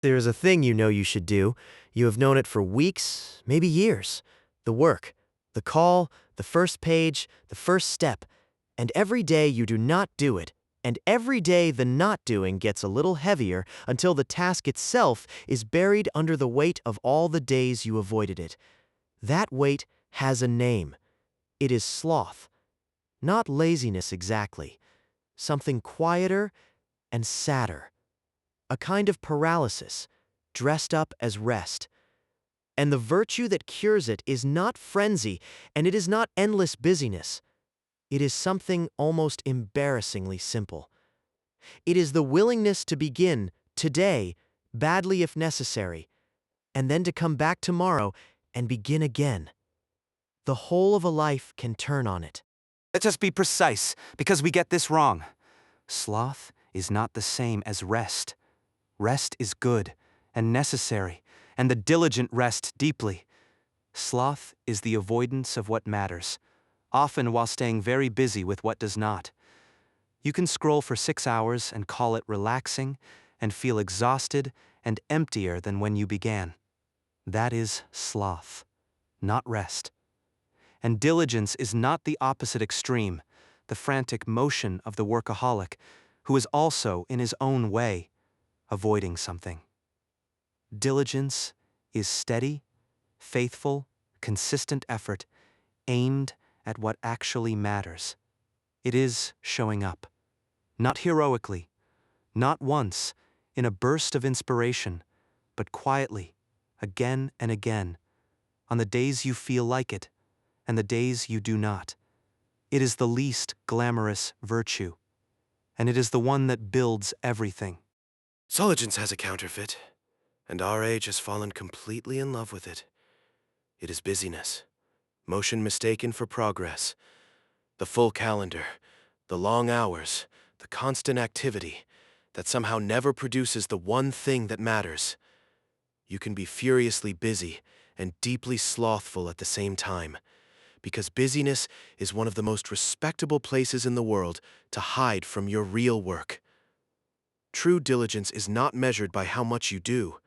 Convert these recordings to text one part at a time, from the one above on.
There's a thing you know you should do. You have known it for weeks, maybe years. The work, the call, the first page, the first step. And every day you do not do it. And every day the not doing gets a little heavier until the task itself is buried under the weight of all the days you avoided it. That weight has a name. It is sloth. Not laziness exactly. Something quieter and sadder. A kind of paralysis, dressed up as rest. And the virtue that cures it is not frenzy, and it is not endless busyness. It is something almost embarrassingly simple. It is the willingness to begin, today, badly if necessary, and then to come back tomorrow and begin again. The whole of a life can turn on it. Let's just be precise, because we get this wrong. Sloth is not the same as rest. Rest is good and necessary, and the diligent rest deeply. Sloth is the avoidance of what matters, often while staying very busy with what does not. You can scroll for 6 hours and call it relaxing, and feel exhausted and emptier than when you began. That is sloth, not rest. And diligence is not the opposite extreme, the frantic motion of the workaholic, who is also, in his own way, avoiding something. Diligence is steady, faithful, consistent effort aimed at what actually matters. It is showing up, not heroically, not once, in a burst of inspiration, but quietly, again and again, on the days you feel like it, and the days you do not. It is the least glamorous virtue, and it is the one that builds everything. Diligence has a counterfeit, and our age has fallen completely in love with it. It is busyness, motion mistaken for progress, the full calendar, the long hours, the constant activity that somehow never produces the one thing that matters. You can be furiously busy and deeply slothful at the same time, because busyness is one of the most respectable places in the world to hide from your real work. True diligence is not measured by how much you do.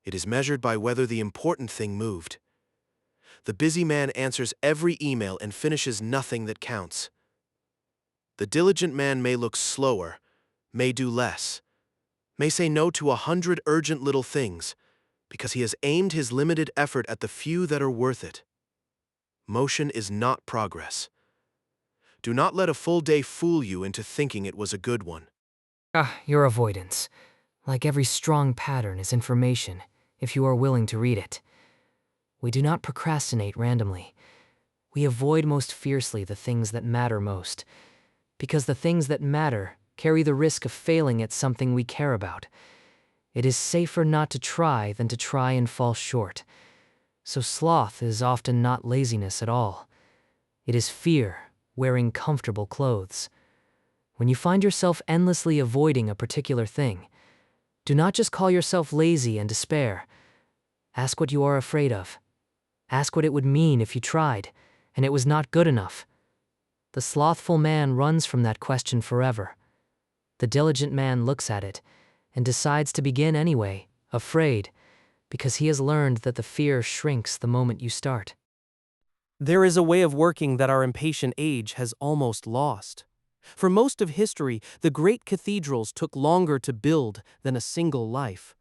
It is measured by whether the important thing moved. The busy man answers every email and finishes nothing that counts. The diligent man may look slower, may do less, may say no to 100 urgent little things, because he has aimed his limited effort at the few that are worth it. Motion is not progress. Do not let a full day fool you into thinking it was a good one. Your avoidance. Like every strong pattern is information, if you are willing to read it. We do not procrastinate randomly. We avoid most fiercely the things that matter most, because the things that matter carry the risk of failing at something we care about. It is safer not to try than to try and fall short. So sloth is often not laziness at all. It is fear wearing comfortable clothes. When you find yourself endlessly avoiding a particular thing, do not just call yourself lazy and despair. Ask what you are afraid of. Ask what it would mean if you tried, and it was not good enough. The slothful man runs from that question forever. The diligent man looks at it and decides to begin anyway, afraid, because he has learned that the fear shrinks the moment you start. There is a way of working that our impatient age has almost lost. For most of history, the great cathedrals took longer to build than a single life.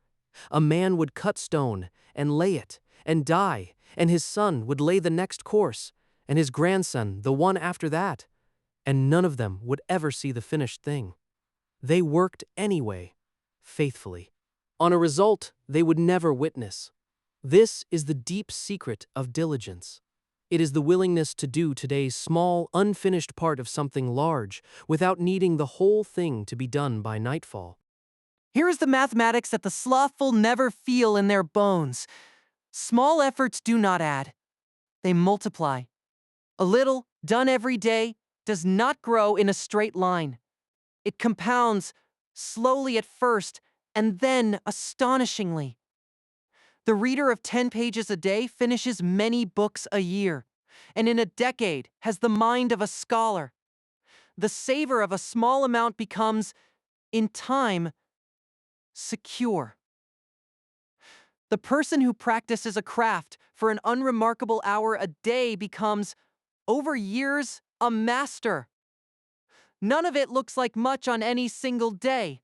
A man would cut stone and lay it and die, and his son would lay the next course, and his grandson the one after that, and none of them would ever see the finished thing. They worked anyway, faithfully, on a result they would never witness. This is the deep secret of diligence. It is the willingness to do today's small, unfinished part of something large without needing the whole thing to be done by nightfall. Here is the mathematics that the slothful never feel in their bones. Small efforts do not add. They multiply. A little, done every day, does not grow in a straight line. It compounds, slowly at first, and then astonishingly. The reader of 10 pages a day finishes many books a year, and in a decade has the mind of a scholar. The savor of a small amount becomes, in time, secure. The person who practices a craft for an unremarkable hour a day becomes, over years, a master. None of it looks like much on any single day.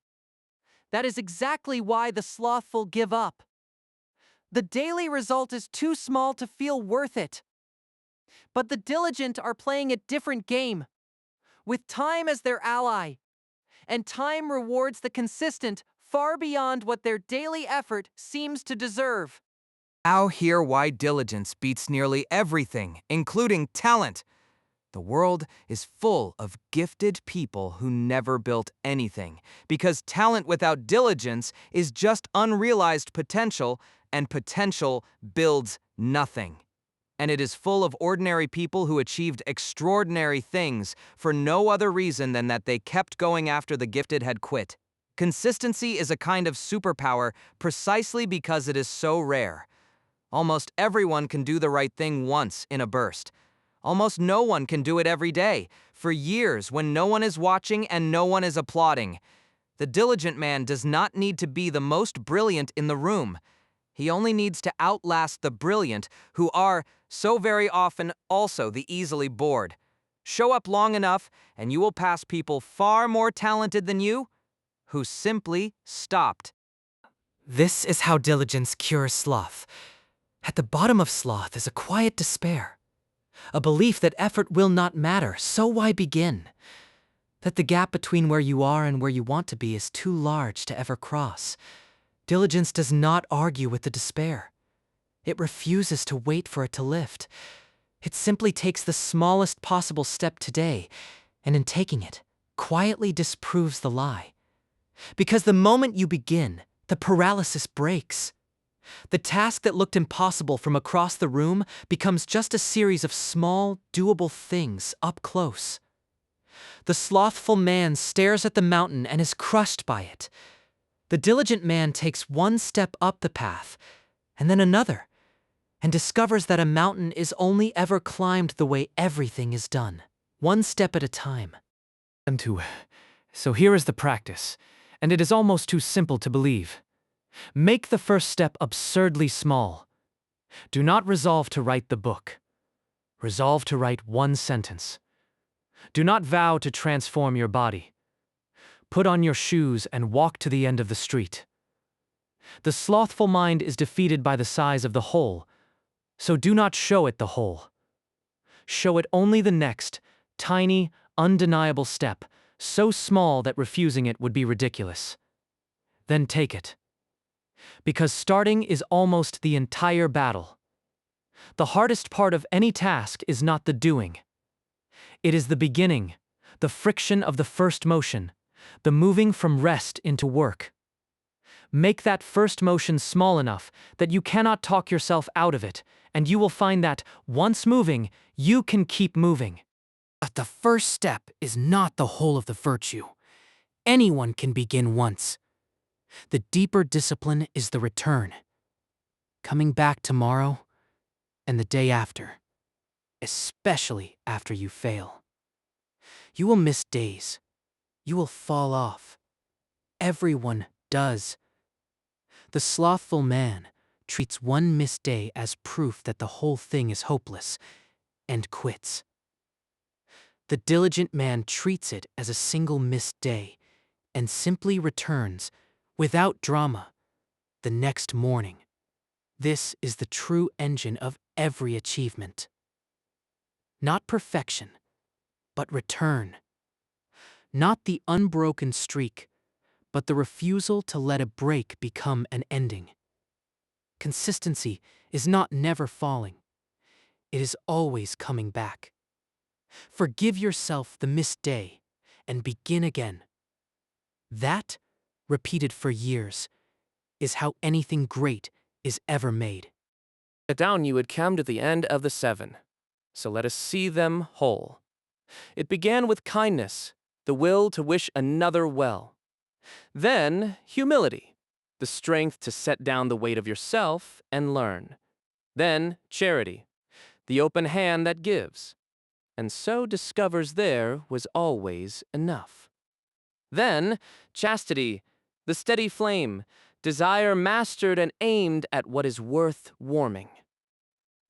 That is exactly why the slothful give up. The daily result is too small to feel worth it. But the diligent are playing a different game, with time as their ally, and time rewards the consistent far beyond what their daily effort seems to deserve. Now hear why diligence beats nearly everything, including talent. The world is full of gifted people who never built anything, because talent without diligence is just unrealized potential, and potential builds nothing. And it is full of ordinary people who achieved extraordinary things for no other reason than that they kept going after the gifted had quit. Consistency is a kind of superpower precisely because it is so rare. Almost everyone can do the right thing once in a burst. Almost no one can do it every day, for years when no one is watching and no one is applauding. The diligent man does not need to be the most brilliant in the room. He only needs to outlast the brilliant, who are, so very often, also the easily bored. Show up long enough, and you will pass people far more talented than you, who simply stopped. This is how diligence cures sloth. At the bottom of sloth is a quiet despair, a belief that effort will not matter, so why begin? That the gap between where you are and where you want to be is too large to ever cross. Diligence does not argue with the despair. It refuses to wait for it to lift. It simply takes the smallest possible step today, and in taking it, quietly disproves the lie. Because the moment you begin, the paralysis breaks. The task that looked impossible from across the room becomes just a series of small, doable things up close. The slothful man stares at the mountain and is crushed by it. The diligent man takes one step up the path, and then another, and discovers that a mountain is only ever climbed the way everything is done, one step at a time. So here is the practice, and it is almost too simple to believe. Make the first step absurdly small. Do not resolve to write the book. Resolve to write one sentence. Do not vow to transform your body. Put on your shoes and walk to the end of the street. The slothful mind is defeated by the size of the whole, so do not show it the whole. Show it only the next, tiny, undeniable step, so small that refusing it would be ridiculous. Then take it. Because starting is almost the entire battle. The hardest part of any task is not the doing. It is the beginning, the friction of the first motion, the moving from rest into work. Make that first motion small enough that you cannot talk yourself out of it, and you will find that, once moving, you can keep moving. But the first step is not the whole of the virtue. Anyone can begin once. The deeper discipline is the return. Coming back tomorrow and the day after, especially after you fail. You will miss days. You will fall off. Everyone does. The slothful man treats one missed day as proof that the whole thing is hopeless and quits. The diligent man treats it as a single missed day and simply returns, without drama, the next morning. This is the true engine of every achievement. Not perfection, but return. Not the unbroken streak, but the refusal to let a break become an ending. Consistency is not never falling. It is always coming back. Forgive yourself the missed day and begin again. That, repeated for years, is how anything great is ever made. Down you would come to the end of the 7. So let us see them whole. It began with kindness, the will to wish another well. Then humility, the strength to set down the weight of yourself and learn. Then charity, the open hand that gives, and so discovers there was always enough. Then chastity, the steady flame, desire mastered and aimed at what is worth warming.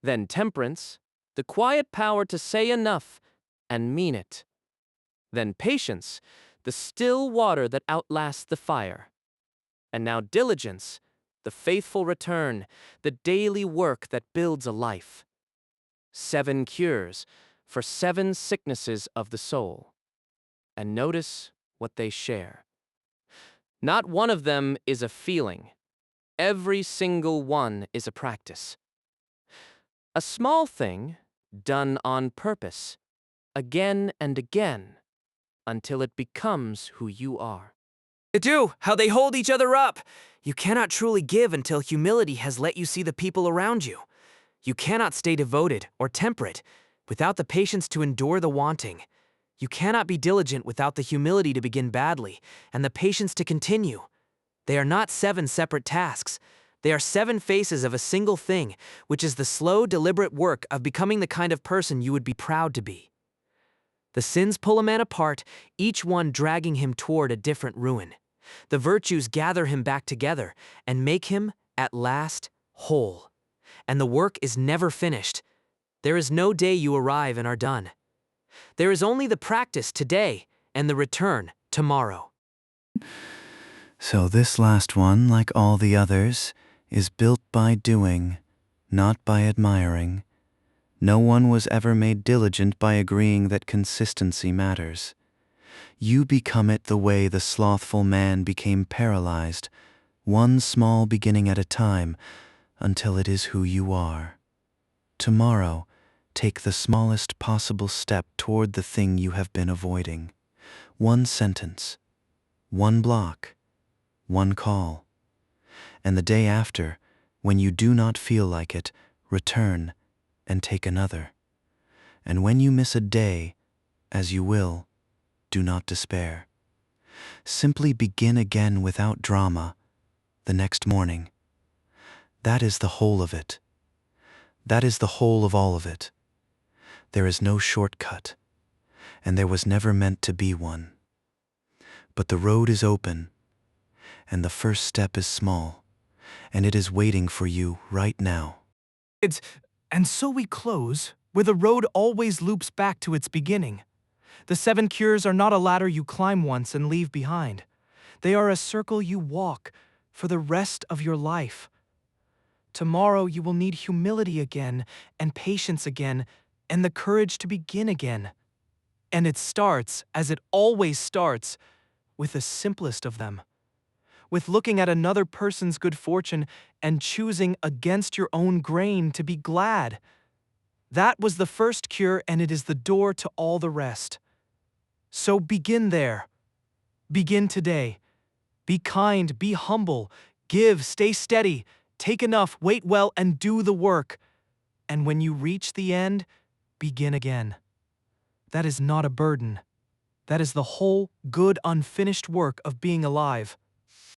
Then temperance, the quiet power to say enough and mean it. Then patience, the still water that outlasts the fire. And now diligence, the faithful return, the daily work that builds a life. 7 cures for 7 sicknesses of the soul. And notice what they share. Not one of them is a feeling. Every single one is a practice. A small thing done on purpose, again and again, until it becomes who you are. Do, how they hold each other up. You cannot truly give until humility has let you see the people around you. You cannot stay devoted or temperate without the patience to endure the wanting. You cannot be diligent without the humility to begin badly and the patience to continue. They are not 7 separate tasks. They are 7 faces of a single thing, which is the slow, deliberate work of becoming the kind of person you would be proud to be. The sins pull a man apart, each one dragging him toward a different ruin. The virtues gather him back together and make him, at last, whole. And the work is never finished. There is no day you arrive and are done. There is only the practice today and the return tomorrow. So this last one, like all the others, is built by doing, not by admiring. No one was ever made diligent by agreeing that consistency matters. You become it the way the slothful man became paralyzed, one small beginning at a time, until it is who you are. Tomorrow, take the smallest possible step toward the thing you have been avoiding. 1 sentence, 1 block, 1 call. And the day after, when you do not feel like it, return and take another. And when you miss a day, as you will, do not despair. Simply begin again without drama, the next morning. That is the whole of it. That is the whole of all of it. There is no shortcut, and there was never meant to be one. But the road is open, and the first step is small, and it is waiting for you right now. And so we close, where the road always loops back to its beginning. The 7 cures are not a ladder you climb once and leave behind. They are a circle you walk for the rest of your life. Tomorrow you will need humility again, and patience again, and the courage to begin again. And it starts, as it always starts, with the simplest of them. With looking at another person's good fortune and choosing against your own grain to be glad. That was the first cure, and it is the door to all the rest. So begin there. Begin today. Be kind, be humble, give, stay steady, take enough, wait well, and do the work. And when you reach the end, begin again. That is not a burden. That is the whole, good, unfinished work of being alive.